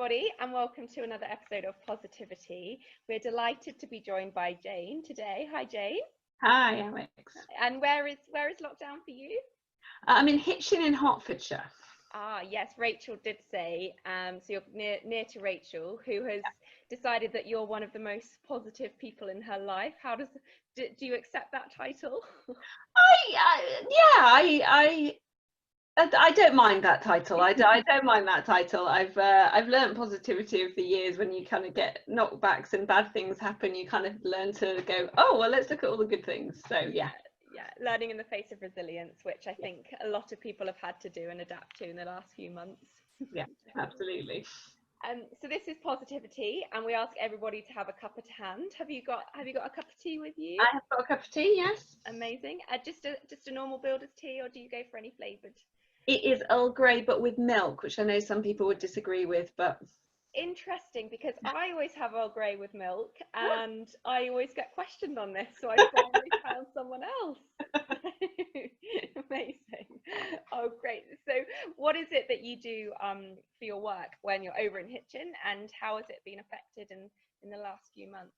everybody, and welcome to another episode of Positivity. We're delighted to be joined by Jane today. Hi, Jane. Hi, Alex. And where is lockdown for you? I'm in Hitchin in Hertfordshire. Ah, yes, Rachel did say. So you're near to Rachel, who has decided that you're one of the most positive people in her life. Do you accept that title? I don't mind that title. I don't mind that title. I've learned positivity over the years. When you kind of get knockbacks and bad things happen, you kind of learn to go, oh well, let's look at all the good things. So yeah, learning in the face of resilience, which I think a lot of people have had to do and adapt to in the last few months. Yeah, absolutely. So this is Positivity, and we ask everybody to have a cup at hand. Have you got a cup of tea with you? I have got a cup of tea. Yes. Amazing. Just a normal builder's tea, or do you go for any flavoured? It is Earl Grey, but with milk, which I know some people would disagree with, but interesting, because I always have Earl Grey with milk, and I always get questioned on this, so I finally found someone else. Amazing. Oh, great. So what is it that you do for your work when you're over in Hitchin, and how has it been affected in the last few months?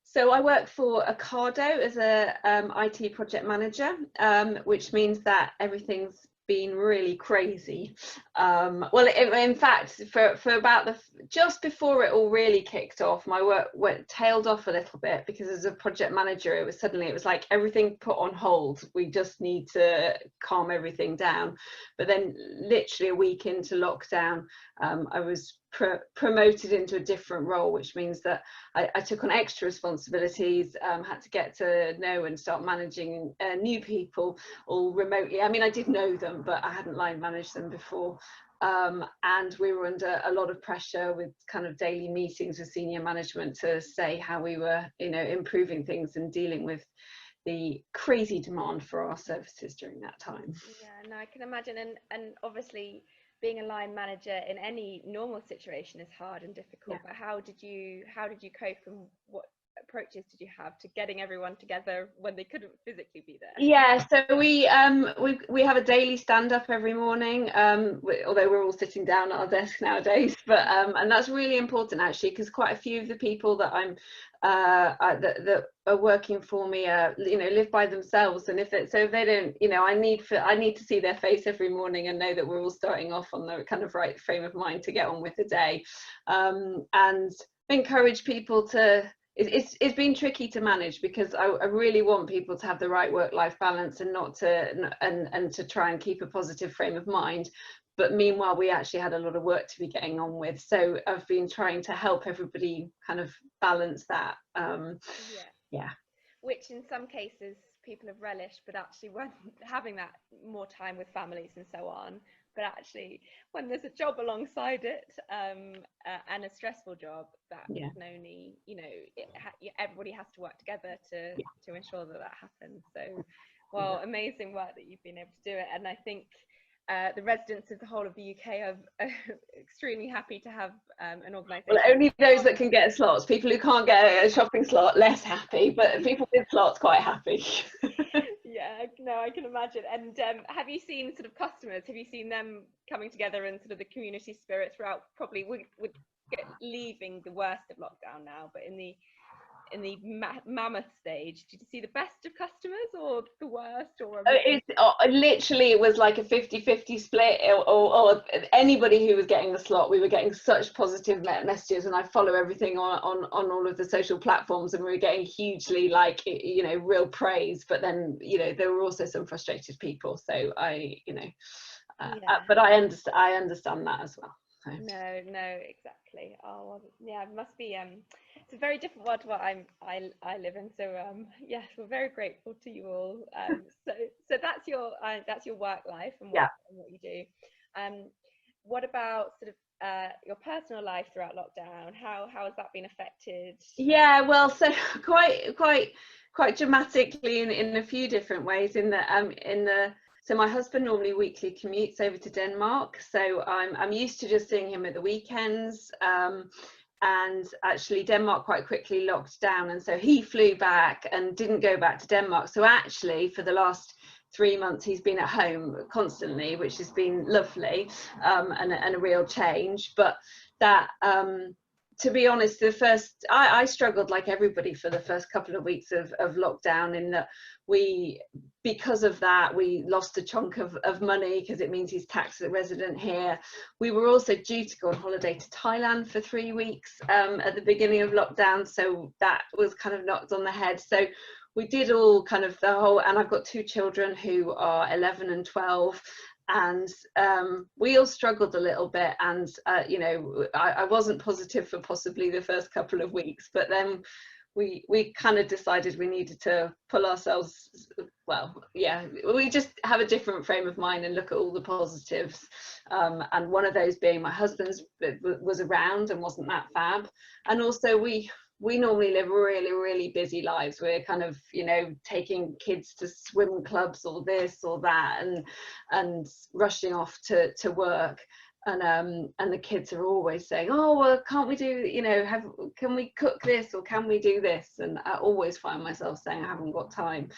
So I work for Ocado as a IT project manager, which means that everything's been really crazy. In fact, for about just before it all really kicked off, my work tailed off a little bit, because as a project manager, it was like everything put on hold. We just need to calm everything down. But then literally a week into lockdown, I was promoted into a different role, which means that I took on extra responsibilities, had to get to know and start managing new people all remotely. I mean, I did know them, but I hadn't line managed them before. And we were under a lot of pressure with kind of daily meetings with senior management to say how we were, improving things and dealing with the crazy demand for our services during that time. Yeah, no, I can imagine. And obviously, being a line manager in any normal situation is hard and difficult. Yeah. But how did you cope, and what approaches did you have to getting everyone together when they couldn't physically be there? Yeah, so we have a daily stand up every morning, although we're all sitting down at our desk nowadays, but and that's really important actually, because quite a few of the people that I'm that are working for me live by themselves, and if they don't, I need to see their face every morning and know that we're all starting off on the kind of right frame of mind to get on with the day, and encourage people to. It's been tricky to manage, because I really want people to have the right work-life balance and to try and keep a positive frame of mind. But meanwhile, we actually had a lot of work to be getting on with. So I've been trying to help everybody kind of balance that. Yeah. Which in some cases people have relished, but actually when having that more time with families and so on. But actually, when there's a job alongside it, and a stressful job, that can only, everybody has to work together to ensure that happens. So, well, amazing work that you've been able to do it. And I think the residents of the whole of the UK are extremely happy to have an organisation. Well, only those that can get slots. People who can't get a shopping slot, less happy, but people with slots, quite happy. Yeah, no, I can imagine. And have you seen sort of customers? Have you seen them coming together and sort of the community spirit throughout? Probably we're leaving the worst of lockdown now, but in the mammoth stage, did you see the best of customers or the worst? Or literally it was like a 50-50 split, or anybody who was getting the slot. We were getting such positive messages, and I follow everything on all of the social platforms, and we were getting hugely real praise. But then there were also some frustrated people, so but I understand that as well. So. No, exactly. Oh, well, yeah, it must be. It's a very different world to what I live in. So yes, we're very grateful to you all. So that's your work life and what you do. What about sort of your personal life throughout lockdown? How has that been affected? Yeah, well, so quite dramatically in a few different ways. So my husband normally weekly commutes over to Denmark, so I'm used to just seeing him at the weekends, and actually Denmark quite quickly locked down, and so he flew back and didn't go back to Denmark. So actually for the last 3 months he's been at home constantly, which has been lovely, and a real change. But that, to be honest, I struggled like everybody for the first couple of weeks of lockdown, in that because of that we lost a chunk of money, because it means he's tax resident here. We were also due to go on holiday to Thailand for 3 weeks at the beginning of lockdown, so that was kind of knocked on the head. So we did all kind of the whole, and I've got 2 children who are 11 and 12, and we all struggled a little bit, and you know, I wasn't positive for possibly the first couple of weeks, but then we kind of decided we needed to pull ourselves, well, yeah, we just have a different frame of mind and look at all the positives, and one of those being my husband's was around and wasn't that fab, and also we normally live really, really busy lives. We're kind of, you know, taking kids to swim clubs or this or that, and rushing off to work. And the kids are always saying, oh, well, can't we do, you know, can we cook this, or can we do this? And I always find myself saying I haven't got time.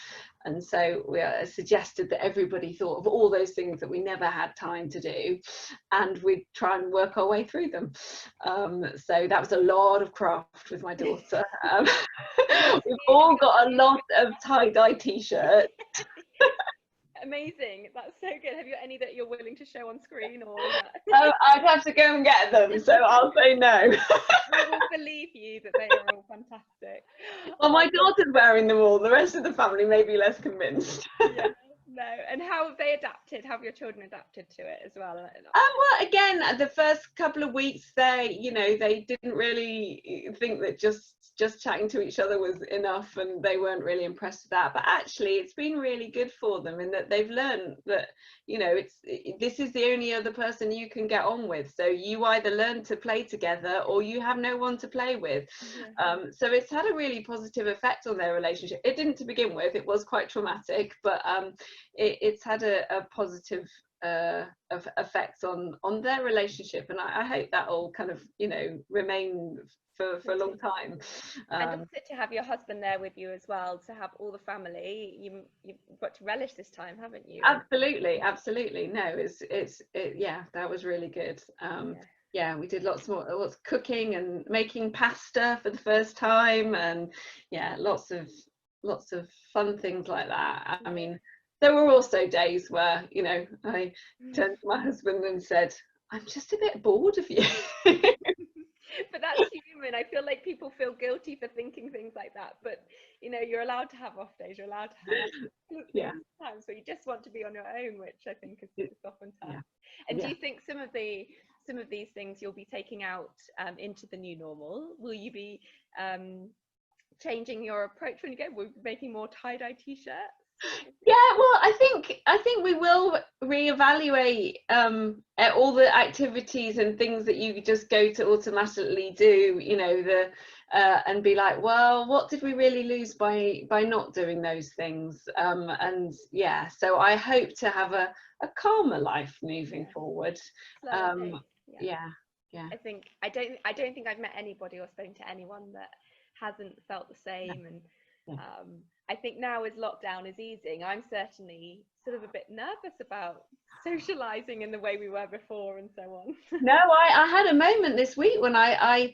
And so we suggested that everybody thought of all those things that we never had time to do, and we'd try and work our way through them. So that was a lot of craft with my daughter. We've all got a lot of tie-dye t-shirts. Amazing, that's so good. Have you any that you're willing to show on screen, or I'd have to go and get them, so I'll say no. We will believe you that they are all fantastic. Well, my daughter's wearing them all, the rest of the family may be less convinced. Yeah, no. And how have they adapted? How have your children adapted to it as well? Well, again, the first couple of weeks, they didn't really think that just chatting to each other was enough, and they weren't really impressed with that. But actually, it's been really good for them, in that they've learned that, you know, this is the only other person you can get on with. So you either learn to play together, or you have no one to play with. Yeah. So it's had a really positive effect on their relationship. It didn't to begin with; it was quite traumatic, but it's had a positive effect on their relationship, and I hope that will kind of, you know, remain for a long time. And also to have your husband there with you as well, to have all the family, you've got to relish this time, haven't you? Absolutely. No, yeah, that was really good. Yeah, we did lots of cooking and making pasta for the first time, and yeah, lots of fun things like that. I mean, there were also days where, you know, I turned to my husband and said, I'm just a bit bored of you. But that's human. I feel like people feel guilty for thinking things like that, but you know, you're allowed to have off days, you're allowed to have times where you just want to be on your own, which I think is often tough. And do you think some of these things you'll be taking out into the new normal? Will you be changing your approach when you go? Will you be making more tie-dye t-shirts? Yeah, well, I think we will reevaluate all the activities and things that you just go to automatically do, you know, and be like, well, what did we really lose by not doing those things? And yeah, so I hope to have a calmer life moving forward. Yeah. I don't think I've met anybody or spoken to anyone that hasn't felt the same. And I think now as lockdown is easing, I'm certainly sort of a bit nervous about socializing in the way we were before and so on. No, I had a moment this week when I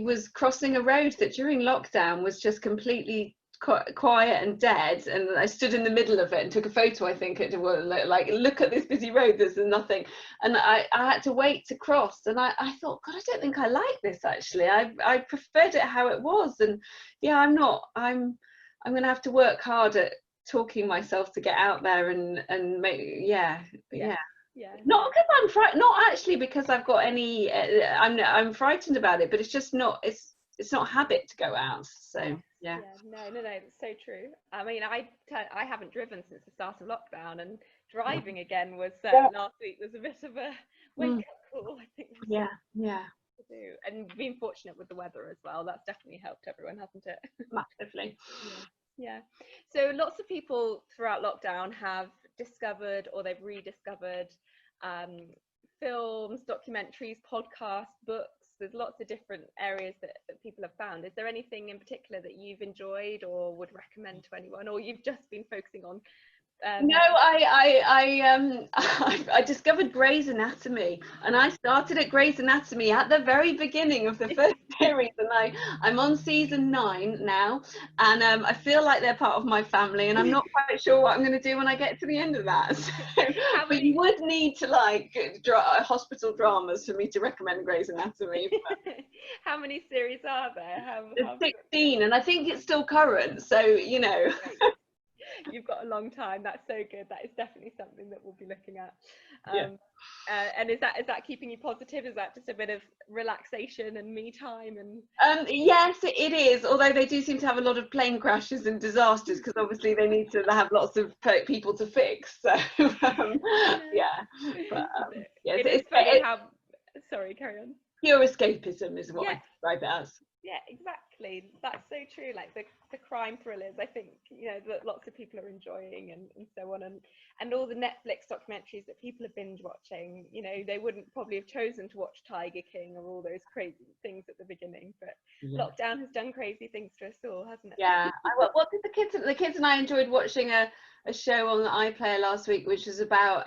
was crossing a road that during lockdown was just completely quiet and dead, and I stood in the middle of it and took a photo. I think it was like, look at this busy road, there's nothing, and I had to wait to cross, and I thought, God, I don't think I like this actually. I preferred it how it was, and yeah, I'm gonna have to work hard at talking myself to get out there and make not because I'm frightened, not actually because I've got any I'm frightened about it, but it's just not, it's not habit to go out. So yeah, no, that's so true. I mean, I haven't driven since the start of lockdown, and driving again was last week was a bit of a wake up call, I think. Yeah. To do. And being fortunate with the weather as well, that's definitely helped everyone, hasn't it? Massively. Yeah. So lots of people throughout lockdown have discovered, or they've rediscovered, films, documentaries, podcasts, books. There's lots of different areas that people have found. Is there anything in particular that you've enjoyed or would recommend to anyone, or you've just been focusing on No, I discovered Grey's Anatomy, and I started at Grey's Anatomy at the very beginning of the first series, and I'm on season 9 now, and I feel like they're part of my family, and I'm not quite sure what I'm going to do when I get to the end of that. So, but you would need to like hospital dramas for me to recommend Grey's Anatomy. How many series are there? There's 16, and I think it's still current, so you know. You've got a long time. That's so good. That is definitely something that we'll be looking at. And is that keeping you positive? Is that just a bit of relaxation and me time? And yes, it is. Although they do seem to have a lot of plane crashes and disasters, because obviously they need to have lots of people to fix. So yeah, but it's funny how. Sorry, carry on. Pure escapism is what I describe it as. Yeah, exactly. That's so true. Like the crime thrillers, I think, you know, that lots of people are enjoying and so on. And all the Netflix documentaries that people have binge watching, you know, they wouldn't probably have chosen to watch Tiger King or all those crazy things at the beginning. But lockdown has done crazy things to us all, hasn't it? Yeah. What did the kids and I enjoyed watching a show on the iPlayer last week, which was about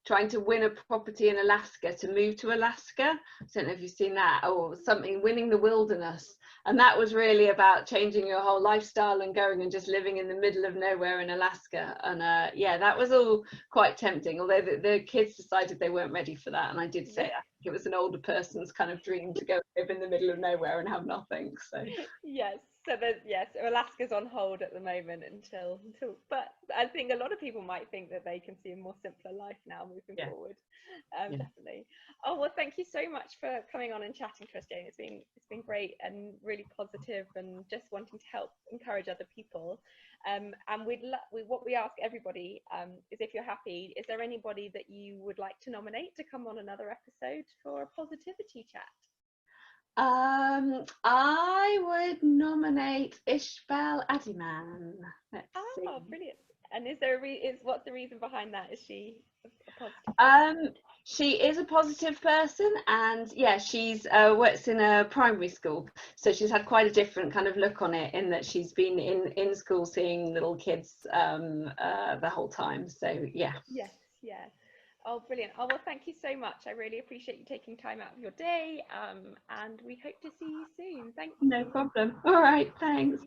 trying to win a property in Alaska, to move to Alaska. I don't know if you've seen that, or something, winning the wilderness. And that was really about changing your whole lifestyle and going and just living in the middle of nowhere in Alaska. And yeah, that was all quite tempting, although the kids decided they weren't ready for that. And I did say I think it was an older person's kind of dream to go live in the middle of nowhere and have nothing. So yes. So Alaska's on hold at the moment until, but I think a lot of people might think that they can see a more simpler life now moving forward. Definitely. Oh, well, thank you so much for coming on and chatting to us, Jane. It's been great and really positive, and just wanting to help encourage other people. And what we ask everybody is, if you're happy, is there anybody that you would like to nominate to come on another episode for a positivity chat? I would nominate Ishbel Adiman. Let's see. Brilliant. And what's the reason behind that? Is she a positive? She is a positive person, and yeah, she's works in a primary school, so she's had quite a different kind of look on it, in that she's been in school seeing little kids the whole time. So yeah. Yes. Oh, brilliant. Oh, well, thank you so much. I really appreciate you taking time out of your day, and we hope to see you soon. Thank you. No problem. All right, thanks.